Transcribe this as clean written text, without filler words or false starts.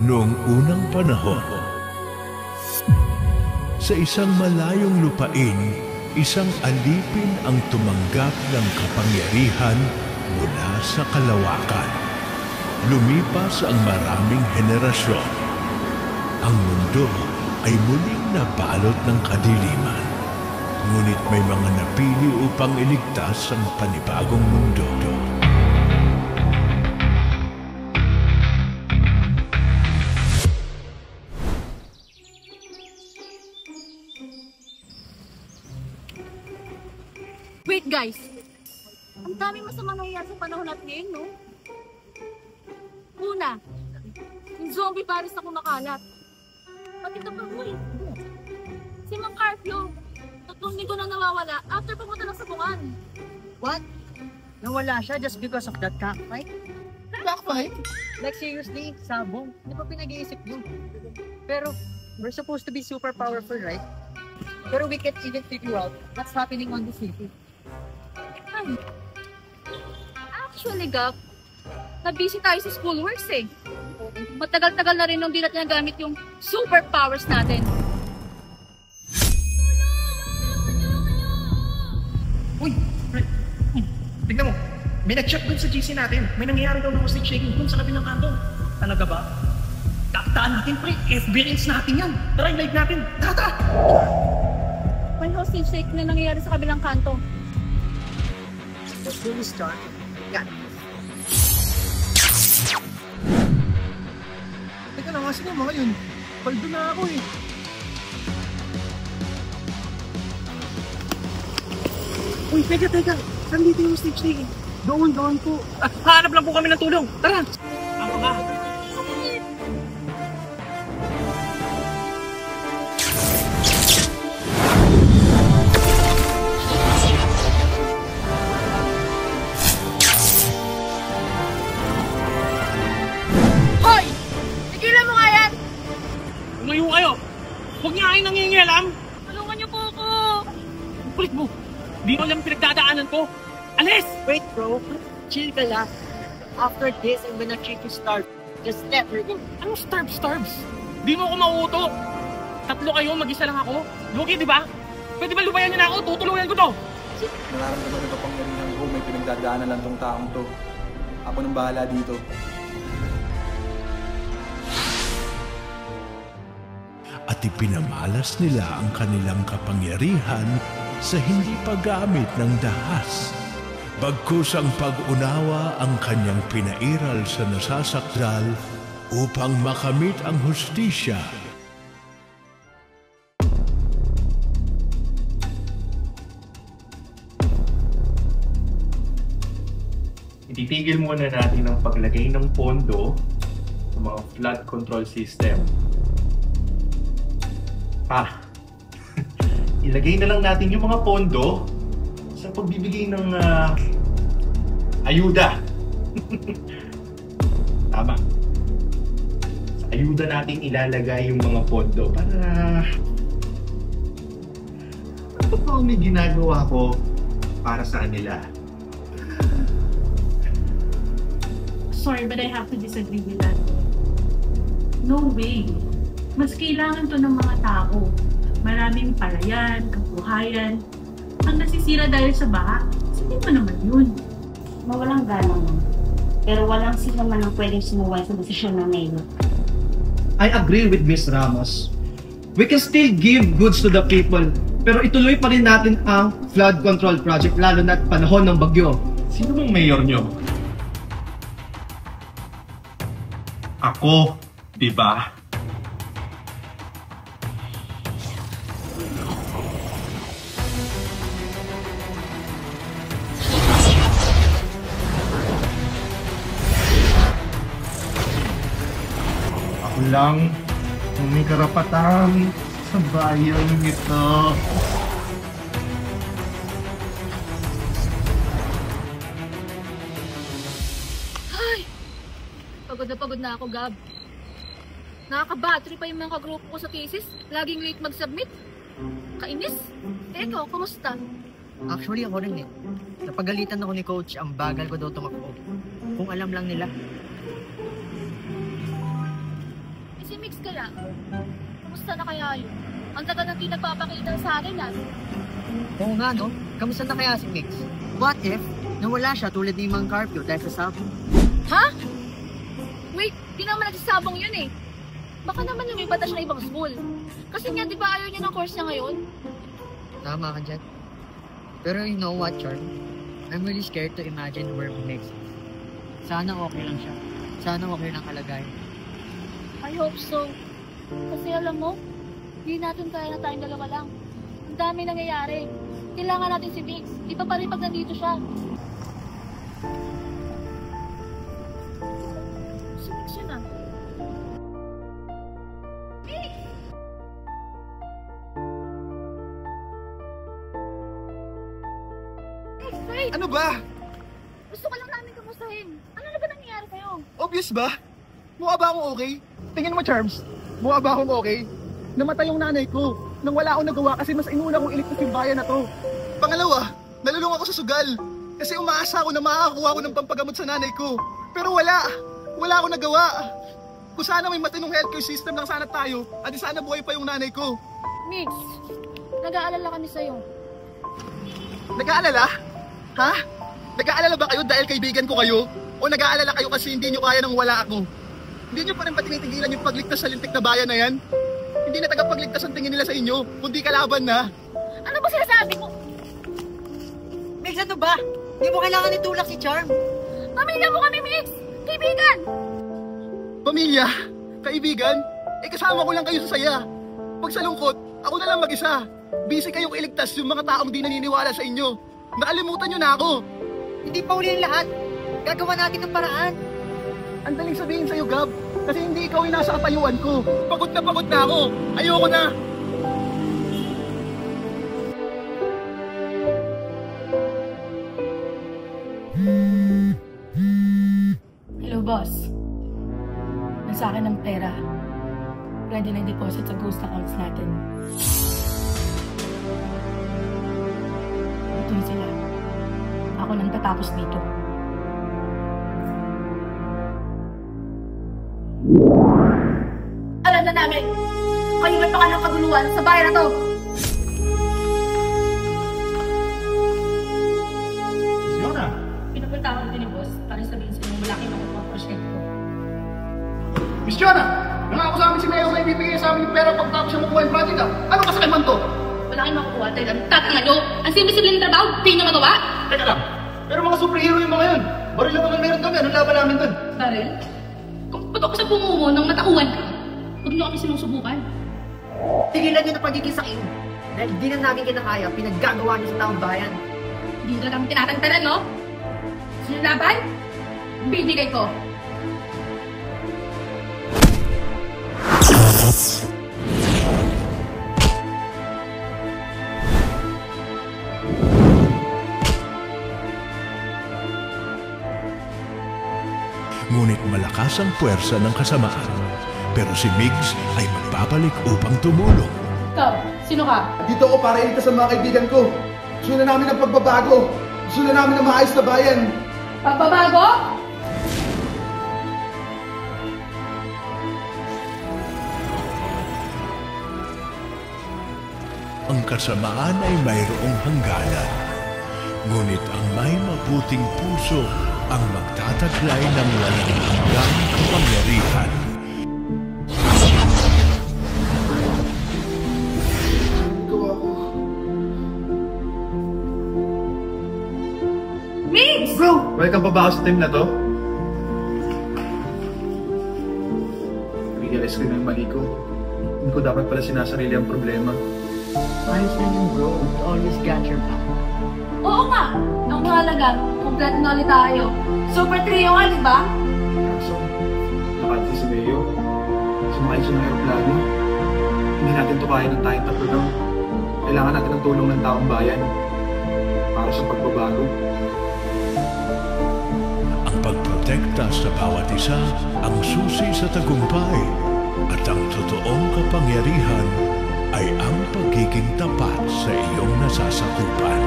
Noong unang panahon, sa isang malayong lupain, isang alipin ang tumanggap ng kapangyarihan mula sa kalawakan. Lumipas ang maraming henerasyon. Ang mundo ay muling nabalot ng kadiliman. Ngunit may mga napili upang iligtas ang panibagong mundo. Wait guys, ang daming masama nangyayari sa panahon natin ngayon, no? Una, yung zombie virus na kumakalat. Pati ito pa, si Mang Carpio, 3 linggo na nawawala after pumunta ng sabungan. What? Nawala siya just because of that cockfight? Cockfight? Like seriously, sabong. Hindi pa pinag-iisip yun. Pero, we're supposed to be super powerful, right? Pero we can't even figure out what's happening on the city. Actually, Gab, na-busy tayo sa schoolworks eh. Matagal-tagal na rin nung di natin nagamit yung superpowers natin. Uy! Tignan mo, may nag-check dun sa GC natin. May nangyayari daw ng hostage shaking dun sa kabilang kanto. Talaga ba? Kakitaan natin, pre. FB-ins natin yan. Tara, live natin. Tara! May hostage shake na nangyayari sa kabilang kanto. Let's do this, John. Yan. Teka lang, kasi nga mga yun. Paldo na ako eh. Uy, teka. Saan dito yung stage shaking? Doon po. Hanap lang po kami ng tulong. Tara! Ako ba? Hoy! Tigilan mo nga yan! Tumayo kayo! Huwag niya kayo nangingialam! Tulungan niyo po ako! Ang kulit mo! Di mo alam pinagdadaanan ko! Alis! Wait, bro. Chill ka lang. After this, I'm gonna treat you starve. Just let her go. Anong starves? Di mo ako mauuto! 3 kayo, mag-isa lang ako. Lugi, di ba? Pwede ba lubayan niyo na ako? Tutuluyan ko to! Nararamdaman ng kapangyarihan ko, may pinagdadaanan lang tong taong to. Ako nang bahala dito. At ipinamalas nila ang kanilang kapangyarihan sa hindi paggamit ng dahas. Bagkus ang pag-unawa ang kanyang pinairal sa nasasakdal upang makamit ang hustisya. Ititigil muna natin ang paglagay ng pondo sa mga flood control system. Ilagay na lang natin yung mga pondo sa pagbibigay ng ayuda. Tama. Sa ayuda natin ilalagay yung mga pondo para ano pa may ginagawa ko para sa kanila. Sorry, but I have to disagree with that. No way. Mas kailangan to ng mga tao. Maraming palayan, kabuhayan. Ang nasisira dahil sa baha, hindi pa naman yun. Mawalang gana mo. Pero walang sila man ang pwedeng sumuway sa desisyon ng mayor. I agree with Ms. Ramos. We can still give goods to the people, pero ituloy pa rin natin ang flood control project, lalo na't panahon ng bagyo. Sino bang mayor nyo? Ako, di ba? Ako lang ang may karapatan sa bayan nito. Pagod na ako, Gab. Nakaka-battery pa yung mga kagrupo ko sa thesis. Laging late mag-submit. Kainis. Ikaw, kumusta? Actually, ako rin eh. Napagalitan ako ni Coach, ang bagal ko daw tumakbo. Kung alam lang nila. Mix kaya? Kamusta na kaya yun? Ang tagal na di nagpapakita sa akin yan. Oo nga, no? Kamusta na kaya si Mix? What if nawala siya tulad ni Mang Carpio dahil sa sabong? Ha? Wait, di naman nagsasabong yun eh. Baka naman lumipat na siya ng ibang school. Kasi nga, di ba ayaw niya ng course niya ngayon? Tama ka dyan. Pero you know what, Charm? I'm really scared to imagine where Mix is. Sana okay lang siya. Sana okay lang kalagayan. I hope so. Kasi alam mo, hindi natin kaya na tayong dalawa lang. Ang dami nangyayari. Kailangan natin si Mix. Iba pa rin pag nandito siya. Si Mix yun ah. Mix! Mix, wait! Ano ba? Gusto ko lang namin kamustahin. Ano na ba nangyayari sa'yo? Obvious ba? Mukha ba akong okay? Tingin mo, Charms. Mukha ba akong okay? Namatay yung nanay ko nang wala akong nagawa kasi mas inuna kong iligtas yung bayan na to. Pangalawa, nalulung ako sa sugal kasi umaasa ako na makakakuha ko ng pampagamot sa nanay ko. Pero wala akong nagawa. Kung sana may matinong healthcare system lang sana tayo, at sana buhay pa yung nanay ko. Mix, nag-aalala kami sa'yo. Nag-aalala? Ha? Nag-aalala ba kayo dahil kaibigan ko kayo? O nag-aalala kayo kasi hindi nyo kaya nang wala ako? Hindi nyo pa rin ba tinitigilan yung pagligtas sa lintik na bayan na yan? Hindi na tagapagligtas ang tingin nila sa inyo, kundi kalaban na. Ano ba sinasabi mo? Mix, ano ba? Hindi mo kailangan itulak si Charm. Pamilya mo kami, Mix! Kaibigan! Pamilya? Kaibigan? Kasama ko lang kayo sa saya. Pag sa lungkot, ako na lang mag-isa. Busy kayong iligtas yung mga taong di naniniwala sa inyo. Nakalimutan nyo na ako. Hindi pa uli ang lahat. Gagawa natin ng paraan. Ang daling sabihin sa'yo, Gab, kasi hindi ikaw yung nasa katayuan ko. Pagod na ako. Ayoko na. Hello, boss. Nasa akin ang pera. Ready na yung deposit sa ghost accounts natin. Ito na sila. Ako nang tatapos dito. Alam na namin! Kayo may paka ng kaguluhan sa bayan na to! Fiona! Pinupunta ako dito ni boss para sabihin sa inyo malaki na ako project ko. Miss Jonah, nangako sa amin si Mayor na ibibigay sa amin yung pera pagtapos siya makuha yung project. Ano kasakiman to? Wala kayong makukuha dahil ang tatanga nyo! Ang simple-simple ng trabaho, di nyo magawa! Teka lang, pero mga superhero yung mga yun. Baril lang naman meron kami, anong laban namin dun? Baril? Kung putok ko sa bungo mo nang matauhan ka, huwag nyo kami sinusubukan. Tigilan niyo na pagiging sakin. Dahil di na namin kinakaya, pinaggagawa niyo sa taong bayan. Hindi na kami tinatantanan, no? Sinulaban? Bibigay ko. Ngunit malakas ang puwersa ng kasamaan. Pero si Migs ay magbabalik upang tumulong. Ikaw, sino ka? Dito ako para iligtas sa mga kaibigan ko. Gusto na namin ang pagbabago. Gusto na namin ang maayos na bayan. Pagbabago? Ang kasamaan ay mayroong hangganan. Ngunit ang may mabuting puso ang magtataglay ng walang hanggang kapangyarihan. Migs! Bro, welcome pa ba ako sa team na to? Realize ko na yung mali ko. Hindi ko dapat pala sinasarili ang problema. Ayos na yun, bro. You always got your back. Oo nga! Ang mahalaga, kompleto na ulit tayo. Super trio nga, di ba? So, nakati si Leo. Sumakay siya ng aeroplano. Hindi natin to kaya ng tayong tatlo lang. Kailangan natin ng tulong ng taong bayan para sa pagbabago. Ang pagprotekta sa bawat isa ang susi sa tagumpay. At ang totoong kapangyarihan ay ang pagiging tapat sa iyong nasasakupan.